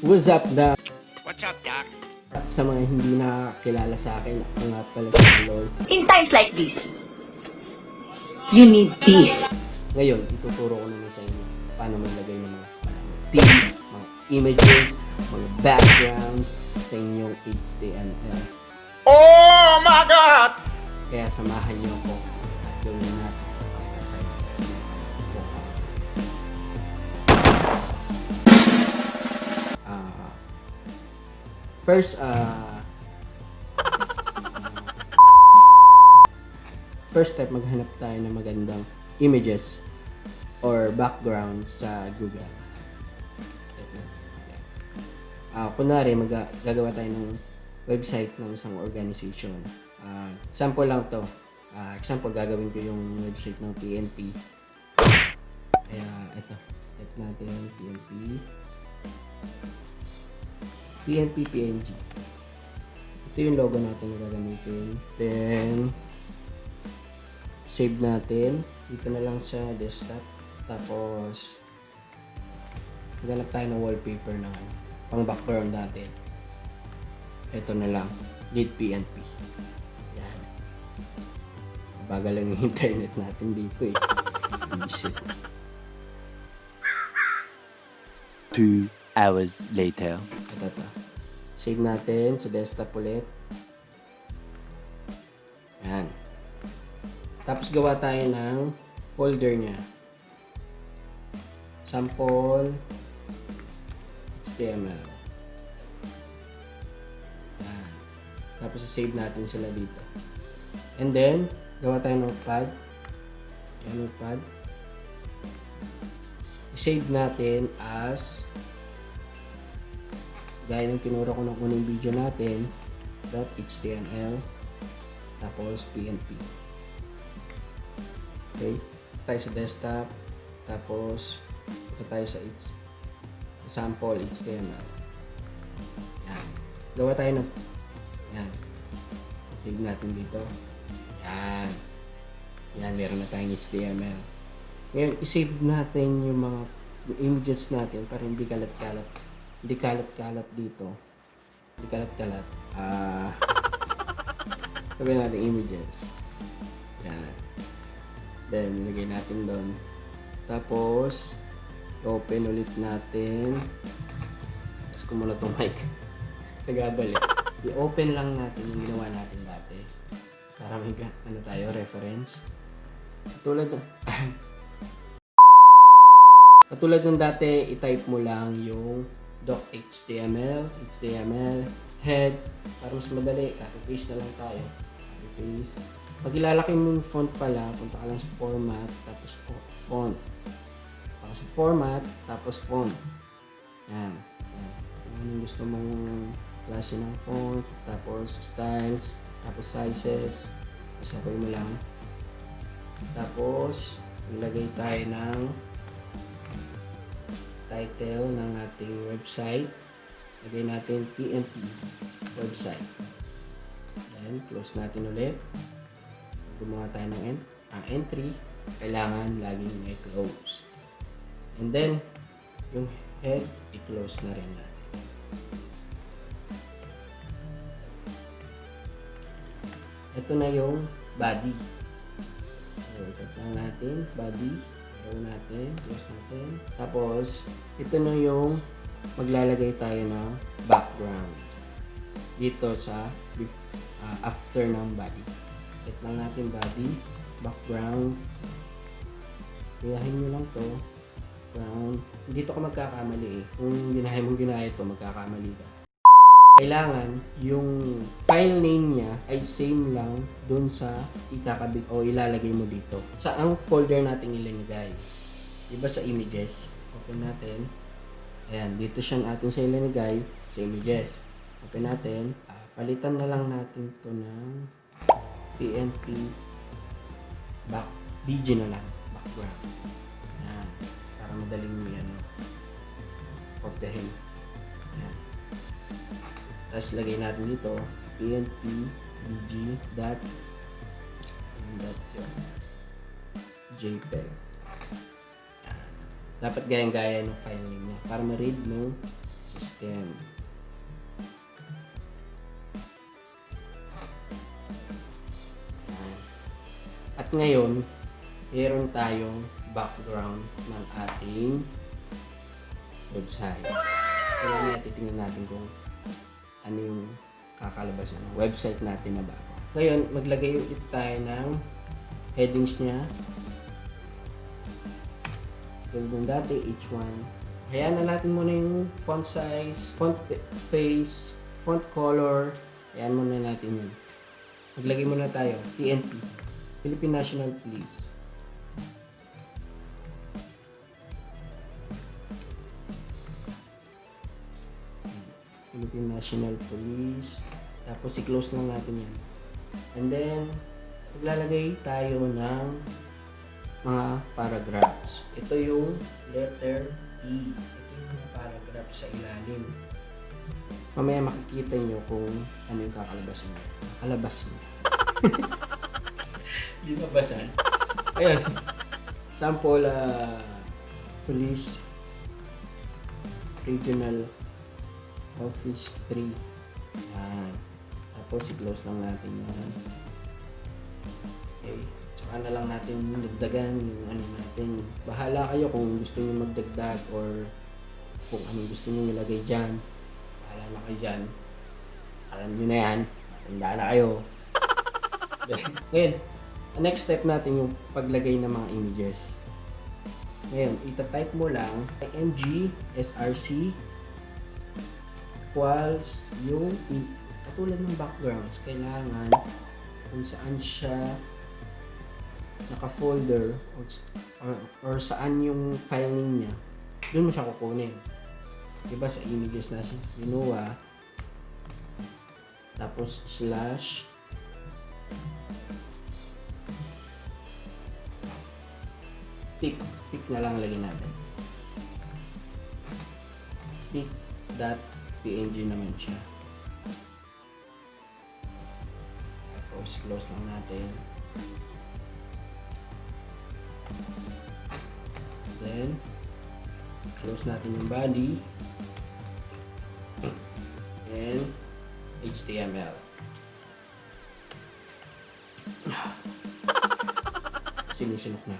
What's up, Doc? What's up, Doc? Sa mga hindi nakakilala sa akin, ako nga pala si CALOY. In times like this, you need this. Ngayon, ituturo ko naman sa inyo paano maglagay ng mga theme, mga images, mga backgrounds sa inyong HTML. Oh my God! Kaya samahan niyo ako at gawin natin ang assignment. First step, maghanap tayo ng magandang images or background sa Google. Kunwari, gagawa tayo ng website ng isang organization. Example lang to. Example, gagawin ko yung website ng PNP. Kaya, ito. Type natin PNP PNG. Ito yung logo natin na gagamitin. Then, save natin. Dito na lang sa desktop. Tapos, maghanap tayo ng wallpaper na pang background natin. Ito na lang. Lead PNP. Yan. Bagal lang yung internet natin dito eh. Visit. 2 hours later. Ito. Save natin sa desktop ulit. Yan. Tapos gawa tayo ng folder niya. Sample HTML. Yan. Tapos save natin sila dito. And then, gawa tayo ng Notepad. Yan, Notepad. I-save natin as gaya ng kinura ko ng unang video natin .html tapos PNP. Okay, tayo sa desktop, tapos ito tayo sa sample HTML. Yan, gawa tayo ng yan, save natin dito. Yan, meron na tayong HTML. Ngayon, isave natin yung mga images natin para hindi kalat-kalat. Hindi kalat-kalat dito. Hindi kalat-kalat. Sabihin natin images. Yan. Then, ilagay natin doon. Tapos, open ulit natin. Tapos ko muna itong mic. Nagabalik. I-open lang natin yung ginawa natin dati. Para may reference. Katulad ng dati, i-type mo lang yung .html, head, para mas madali, copy-paste na lang tayo. Copy-paste. Pag ilalaki mo yung font pala, punta ka lang sa format, tapos font. Tapos sa format, tapos font. Yan. Kung anong gusto mong klase ng font, tapos styles, tapos sizes, isapay mo lang. Tapos, ilagay tayo ng title ng ating website. Lagay natin PNP website. Then, close natin ulit. Gumawa tayo ng entry. Kailangan laging may close. And then, yung head, i-close na rin natin. Ito na yung body. So, ikat lang natin, body. Natin, close natin. Tapos, ito na yung maglalagay tayo ng background dito sa after ng body. Set lang natin body, background. Gayahin nyo lang to. Background. Dito ka magkakamali eh. Kung ginaya ito, magkakamali ka. Kailangan yung file name niya ay same lang dun sa ikakabit o ilalagay mo dito. Sa ang folder natin ilalagay. Diba sa images? Open natin. Ayan, dito atin siya ilalagay sa images. Open natin. Palitan na lang natin to ng PNP BG na lang. Background. Ayan. Para madaling mo yan. Kopyahin. Ayan. Tapos lagay natin dito PNP BG dot JPEG. Dapat gayang-gaya ng file name niya para ma-read mo system. At ngayon, meron tayong background ng ating website. Kailangan natin tingnan natin kung ano yung kakalabasan ng website natin na bago. Ngayon, maglagay ulit tayo ng headings niya. Tulad ng dati, each one. Hayaan na natin muna yung font size, font face, font color. Hayaan muna natin yun. Maglagay muna tayo, PNP. Philippine National Police. Philippine National Police. Tapos i-close lang natin yan. And then, maglalagay tayo ng mga paragraphs. Ito yung letter E. Ito yung mga paragraphs sa ilalim. Mamaya makikita nyo kung ano yung kakalabasan nyo. Kalabas nyo. Di nabasan. Ayun. Sample, Police Regional Office 3. Yan. Tapos i-close lang natin yan. Okay. Saka na lang natin dagdagan yung ano natin. Bahala kayo kung gusto niyo magdagdag or kung ano gusto niyo ilagay dyan. Bahala na kayo dyan. Alam niyo na yan. Tandaan na kayo. Ngayon, ang next step natin yung paglagay ng mga images. Ngayon, itatype mo lang img src equals yung katulad ng backgrounds. Kailangan kung saan siya naka-folder or saan yung file niya, doon mo siya kukunin. Diba sa images na siya binuha, tapos slash pick na lang lagyan natin. Pick.png naman siya. Tapos close lang natin. Then close natin yung body and HTML. Sinusunok na.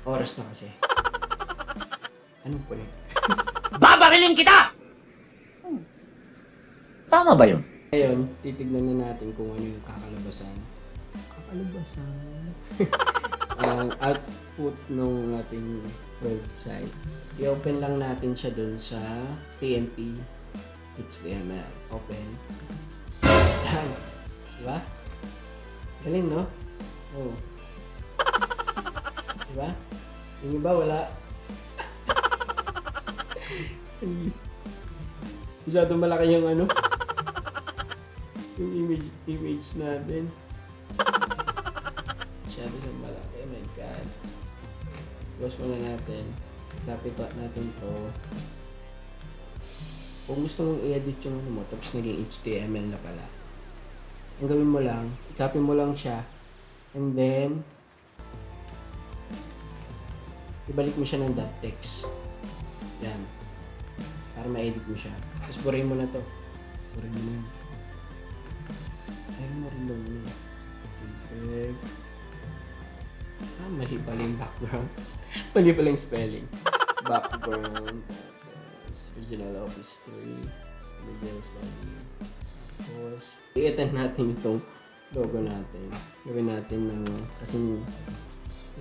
Oras na kasi. Anong point? Babarilin kita! Tama ba yun? Ngayon, titignan na natin kung ano yung kakalabasan. Ang output ng ating website. I-open lang natin siya dun sa PNP HTML. Open. Yan. Diba? Galing, no? Oh. Diba? Yung iba wala. Masyadong malaki yung ano. Yung image natin. Masyado siyang malaki. Oh my God. Close muna natin. Copy natin to. Kung gusto mong i-edit yung ano mo, tapos naging HTML na pala. Ang gawin mo lang, i-copy mo lang siya. And then, ibalik mo siya ng .text. Yan. Para ma-edit mo siya. Tapos burahin mo na to. Burahin mo na yun. Ayaw mo rin lang yun. Okay. Mali pala yung background. Mali pala yung spelling. Background. Tapos, original office 3. Images body. Tapos, i-attend natin itong logo natin. Gawin natin ng, kasing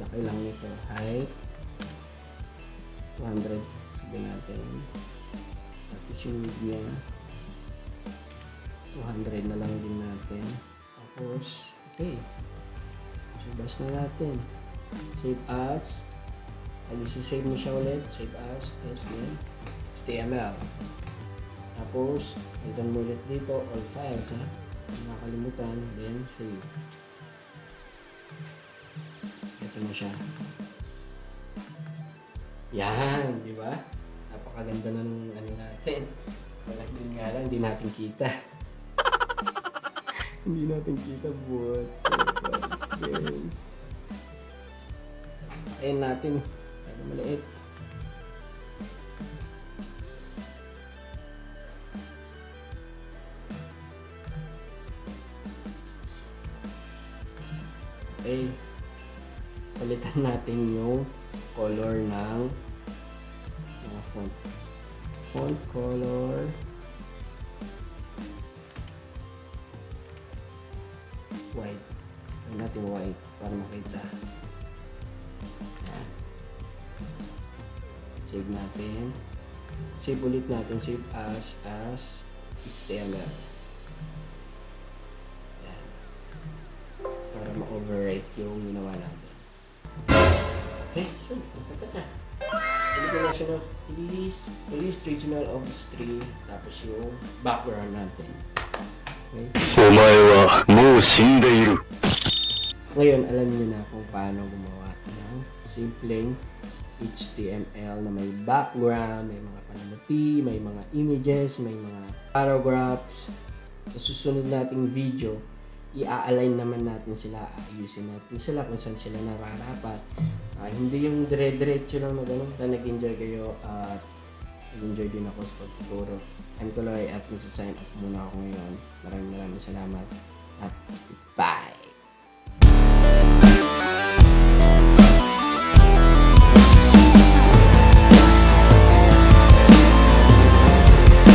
laki lang ito. Height. 200. Sabi natin. Tapos yung width niya 200 na lang din natin. Tapos, okay. So, bas na natin. Save as. At isi-save mo siya ulit. Save as. Tapos din. HTML. Tapos, itan mo ulit dito. All files, ha. Hindi nakalimutan. Then, save. Ito na siya. Yan, di ba? Napakaganda na ng ano natin. Walang din nga lang, hindi natin kita. Hindi natin kita, but what's this? Ayun natin. Ano maliit. Okay. Palitan natin yung color ng mga font. Font color. White. Gawin natin white para makita. Yan. Save natin. Save ulit natin. Save as HTML. Yan. Para ma-overwrite yung ginawa natin. Okay, so, dapat na. Elimination of police regional office 3, tapos yung background natin. Okay? お前はもう死んでいる。 Ngayon, alam niyo na kung paano gumawa ng simpleng HTML na may background, may mga panamuti, may mga images, may mga paragraphs. Sa susunod nating video, i-align naman natin sila, ayusin natin sila kung saan sila nararapat. Hindi yung dire-diretso lang na gano'n. Nag-enjoy kayo at nag-enjoy din ako sa pagtuturo. I'm CALOY at magsa-sign up muna ako ngayon. Maraming salamat at bye!